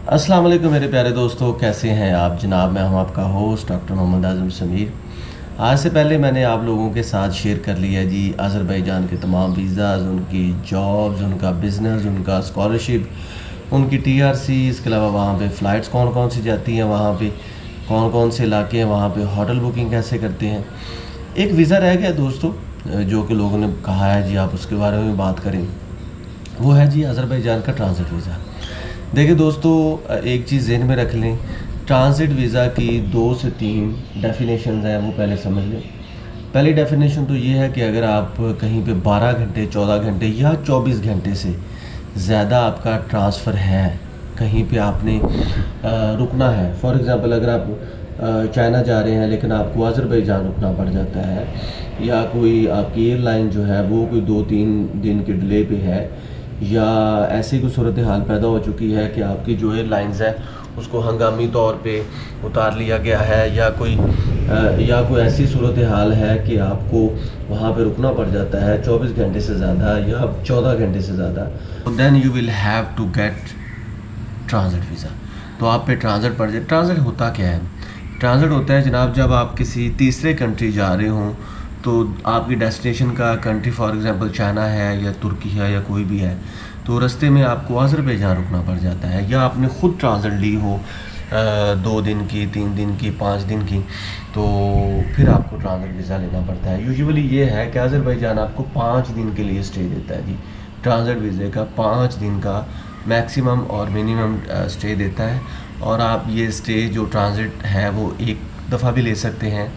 अस्सलाम वालेकुम मेरे प्यारे दोस्तों, कैसे हैं आप जनाब। मैं हूं आपका होस्ट डॉक्टर मोहम्मद आज़म समीर। आज से पहले मैंने आप लोगों के साथ शेयर कर लिया जी अज़रबैजान के तमाम वीज़ाज़, उनकी जॉब्स, उनका बिज़नेस, उनका स्कॉलरशिप, उनकी टीआरसी, इसके अलावा वहाँ पे फ़्लाइट्स कौन कौन सी जाती हैं, वहाँ पे कौन कौन से इलाके हैं, वहाँ पे होटल बुकिंग कैसे करते हैं। एक वीज़ा रह गया दोस्तों, जो कि लोगों ने कहा है जी आप उसके बारे में बात करें, वो है जी अज़रबैजान का ट्रांज़िट वीज़ा। देखिए दोस्तों, एक चीज़ ज़हन में रख लें, ट्रांज़िट वीज़ा की 2 से 3 डेफिनेशंस हैं, वो पहले समझ लें। पहली डेफिनेशन तो ये है कि अगर आप कहीं पे 12 घंटे, 14 घंटे या 24 घंटे से ज़्यादा आपका ट्रांसफ़र है, कहीं पे आपने रुकना है। फॉर एग्ज़ाम्पल अगर आप चाइना जा रहे हैं लेकिन आपको अज़रबैजान रुकना पड़ जाता है, या कोई आपकी एयरलाइन जो है वो कोई 2-3 दिन के डिले पे है, या ऐसी कोई सूरत हाल पैदा हो चुकी है कि आपकी जो एयरलाइंस है उसको हंगामी तौर पे उतार लिया गया है, या कोई ऐसी सूरत हाल है कि आपको वहाँ पे रुकना पड़ जाता है 24 घंटे से ज़्यादा या 14 घंटे से ज़्यादा, then you will have to get transit visa. तो आप पे ट्रांज़िट पड़ जाए। ट्रांज़िट होता क्या है? ट्रांज़िट होता है जनाब, जब आप किसी तीसरे कंट्री जा रहे हों तो आपकी डेस्टिनेशन का कंट्री फॉर एग्ज़ाम्पल चाइना है या तुर्की है या कोई भी है, तो रास्ते में आपको अज़रबैजान रुकना पड़ जाता है, या आपने ख़ुद ट्रांज़िट ली हो 2 दिन की, 3 दिन की, 5 दिन की, तो फिर आपको ट्रांज़िट वीज़ा लेना पड़ता है। यूजुअली ये है कि अज़रबैजान आपको 5 दिन के लिए स्टे देता है जी। ट्रांज़िट वीज़े का 5 दिन का मैक्सिमम और मिनिमम स्टे देता है, और आप ये स्टे जो ट्रांज़िट है वो एक दफ़ा भी ले सकते हैं,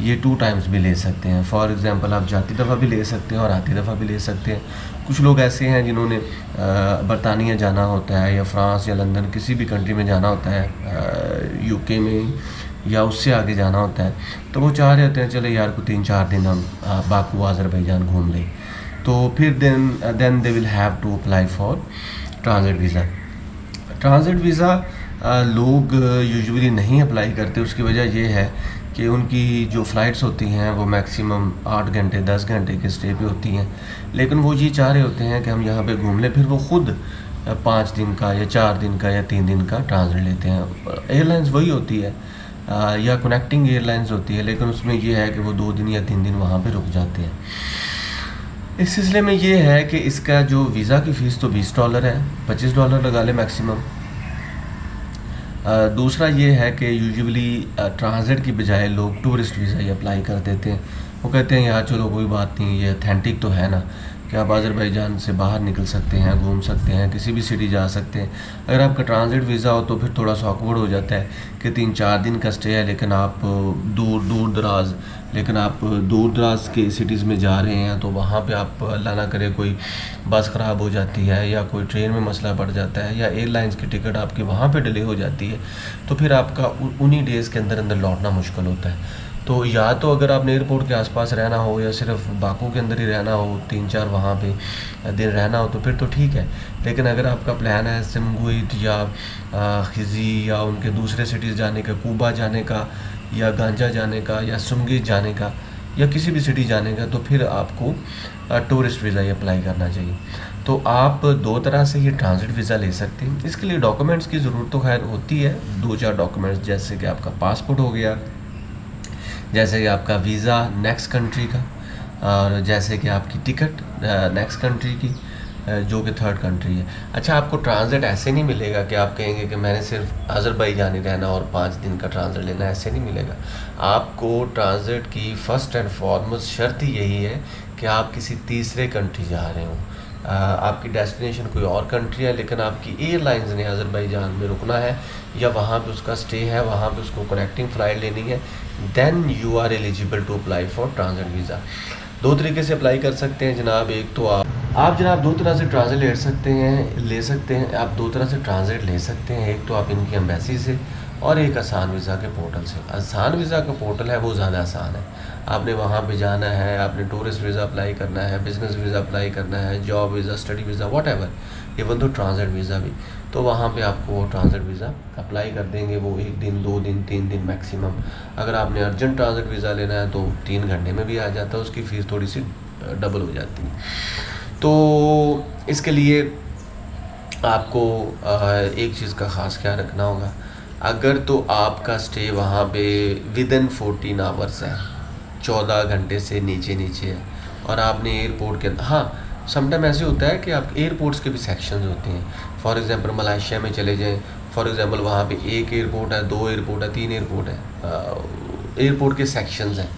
ये 2 टाइम्स भी ले सकते हैं। फॉर एग्ज़ाम्पल आप जाती दफ़ा भी ले सकते हैं और आती दफ़ा भी ले सकते हैं। कुछ लोग ऐसे हैं जिन्होंने बरतानिया जाना होता है या फ्रांस या लंदन, किसी भी कंट्री में जाना होता है, यूके में या उससे आगे जाना होता है, तो वो चाह रहे होते हैं चले यार को 3-4 दिन हम बाकू अज़रबैजान घूम लें, तो फिर then they will have to apply for transit visa. Transit visa लोग यूजुअली नहीं अप्लाई करते। उसकी वजह ये है कि उनकी जो फ़्लाइट्स होती हैं वो मैक्सिमम 8 घंटे 10 घंटे के स्टे पे होती हैं, लेकिन वो ये चाह रहे होते हैं कि हम यहाँ पे घूम लें, फिर वो ख़ुद 5 दिन का या 4 दिन का या 3 दिन का ट्रांज़िट लेते हैं। एयरलाइंस वही होती है, या कनेक्टिंग एयरलाइंस होती है, लेकिन उसमें ये है कि वो 2 दिन या 3 दिन वहाँ पे रुक जाते हैं। इस सिलसिले में ये है कि इसका जो वीज़ा की फ़ीस तो $20 है, $25 लगा ले मैक्सिमम। दूसरा ये है कि यूजुअली ट्रांज़िट की बजाय लोग टूरिस्ट वीज़ा ही अप्लाई कर देते हैं। वो कहते हैं यार चलो कोई बात नहीं, ये ऑथेंटिक तो है ना कि आप अज़रबैजान से बाहर निकल सकते हैं, घूम सकते हैं, किसी भी सिटी जा सकते हैं। अगर आपका ट्रांज़िट वीज़ा हो तो फिर थोड़ा सा ऑकवर्ड हो जाता है कि 3-4 दिन का स्टे है, लेकिन आप दूर दराज के सिटीज़ में जा रहे हैं, तो वहाँ पे आप अल्लाह ना करे कोई बस ख़राब हो जाती है या कोई ट्रेन में मसला पड़ जाता है या एयरलाइंस की टिकट आपकी वहाँ पे डिले हो जाती है, तो फिर आपका उन्हीं डेज़ के अंदर अंदर लौटना मुश्किल होता है। तो या तो अगर आपने एयरपोर्ट के आसपास रहना हो या सिर्फ बाकू के अंदर ही रहना हो, 3-4 वहाँ पे दिन रहना हो, तो फिर तो ठीक है। लेकिन अगर आपका प्लान है सिमगुइट या खिज़ी या उनके दूसरे सिटीज़ जाने का, कूबा जाने का या गांजा जाने का या सुमगीत जाने का या किसी भी सिटी जाने का, तो फिर आपको टूरिस्ट वीज़ा ही अप्लाई करना चाहिए। तो आप 2 तरह से ये ट्रांज़िट वीज़ा ले सकते हैं। इसके लिए डॉक्यूमेंट्स की ज़रूरत तो खैर होती है, 2-4 डॉक्यूमेंट्स, जैसे कि आपका पासपोर्ट हो गया, जैसे कि आपका वीज़ा नेक्स्ट कंट्री का, और जैसे कि आपकी टिकट नेक्स्ट कंट्री की, जो कि थर्ड कंट्री है। अच्छा, आपको ट्रांज़िट ऐसे नहीं मिलेगा कि आप कहेंगे कि मैंने सिर्फ अज़रबैजान ही रहना और 5 दिन का ट्रांज़िट लेना, ऐसे नहीं मिलेगा। आपको ट्रांज़िट की फ़र्स्ट एंड फॉरमोस्ट शर्त ही यही है कि आप किसी तीसरे कंट्री जा रहे हो, आपकी डेस्टिनेशन कोई और कंट्री है, लेकिन आपकी एयरलाइंस ने अज़रबैजान में रुकना है या वहाँ पे उसका स्टे है, वहाँ पे उसको कनेक्टिंग फ़्लाइट लेनी है, then you are eligible to apply for transit visa. 2 तरीके से अप्लाई कर सकते हैं जनाब। एक तो आप जनाब 2 तरह से ट्रांज़िट ले सकते हैं। आप 2 तरह से ट्रांज़िट ले सकते हैं। एक तो आप इनकी एम्बेसी से, और एक आसान वीज़ा के पोर्टल से। आसान वीज़ा का पोर्टल है वो ज़्यादा आसान है। आपने वहाँ पे जाना है, आपने टूरिस्ट वीज़ा अप्लाई करना है, बिज़नेस वीज़ा अप्लाई करना है, job visa, study visa, whatever, even तो ट्रांज़िट वीज़ा भी, तो वहाँ पे आपको ट्रांज़िट वीज़ा अप्लाई कर देंगे। वो 1 दिन, 2 दिन, 3 दिन मैक्सिमम। अगर आपने अर्जेंट ट्रांज़िट वीज़ा लेना है तो 3 घंटे में भी आ जाता है, उसकी फ़ीस थोड़ी सी डबल हो जाती है। तो इसके लिए आपको एक चीज़ का ख़ास ख्याल रखना होगा। अगर तो आपका स्टे वहाँ पे विदिन 14 आवर्स है, 14 घंटे से नीचे है, और आपने एयरपोर्ट के हाँ, समटाइम ऐसे होता है कि आप एयरपोर्ट्स के भी सेक्शंस होते हैं। फॉर एग्ज़ाम्पल मलेशिया में चले जाएं, फॉर एग्ज़ाम्पल वहाँ पे एक एयरपोर्ट है, 2 एयरपोर्ट है, 3 एयरपोर्ट है, एयरपोर्ट के सेक्शंस हैं।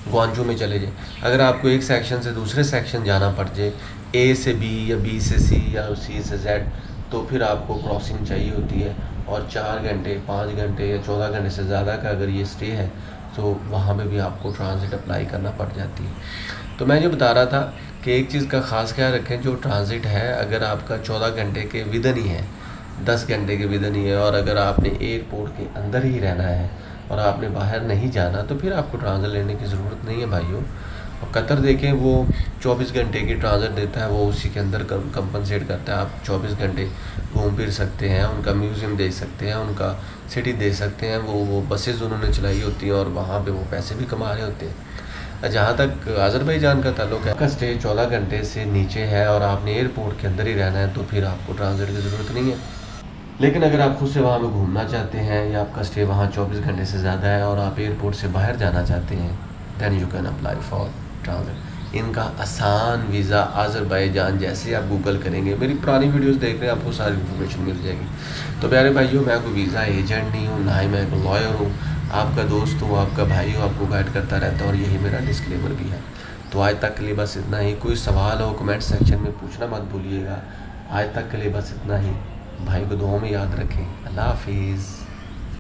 ग्वांजू में चले जाएं, अगर आपको एक सेक्शन से दूसरे सेक्शन जाना पड़ जाए, ए से बी या बी से सी या सी से जेड, तो फिर आपको क्रॉसिंग चाहिए होती है, और 4 घंटे 5 घंटे या 14 घंटे से ज़्यादा का अगर ये स्टे है तो वहाँ पे भी आपको ट्रांजिट अप्लाई करना पड़ जाती है। तो मैं जो बता रहा था कि एक चीज़ का ख़ास ख्याल रखें, जो ट्रांजिट है अगर आपका 14 घंटे के विदन ही है, 10 घंटे के विदन ही है, और अगर आपने एयरपोर्ट के अंदर ही रहना है और आपने बाहर नहीं जाना, तो फिर आपको ट्रांजिट लेने की ज़रूरत नहीं है भाइयों। और कतर देखें, वो 24 घंटे की ट्रांजिट देता है, वो उसी के अंदर कंपनसेट करता है। आप 24 घंटे घूम फिर सकते हैं, उनका म्यूज़ियम देख सकते हैं, उनका सिटी देख सकते हैं, वो बसेज़ उन्होंने चलाई होती हैं और वहाँ पे वो पैसे भी कमा रहे होते हैं। जहाँ तक अज़रबैजान का ताल्लुक है, आपका स्टे 14 घंटे से नीचे है और आपने एयरपोर्ट के अंदर ही रहना है, तो फिर आपको ट्रांजिट की ज़रूरत नहीं है। लेकिन अगर आप खुद से वहाँ पे घूमना चाहते हैं या आपका स्टे वहाँ 24 घंटे से ज़्यादा है और आप एयरपोर्ट से बाहर जाना चाहते हैं, then you can apply for transit. इनका आसान वीज़ा अज़रबैजान, जैसे आप गूगल करेंगे, मेरी पुरानी वीडियोस देख रहे हैं, आपको सारी इन्फॉर्मेशन मिल जाएगी। तो प्यारे भाइयों, मैं कोई वीज़ा एजेंट नहीं हूँ, ना ही मैं एक लॉयर हूँ, आपका दोस्त हूँ, आपका भाई हूँ, आपको गाइड करता रहता है, और यही मेरा डिस्क्लेमर भी है। तो आज तक के लिए बस इतना ही। कोई सवाल हो कमेंट सेक्शन में पूछना मत भूलिएगा। आज तक के लिए बस इतना ही। भाई को दुआ में याद रखें। अल्लाह हाफिज़।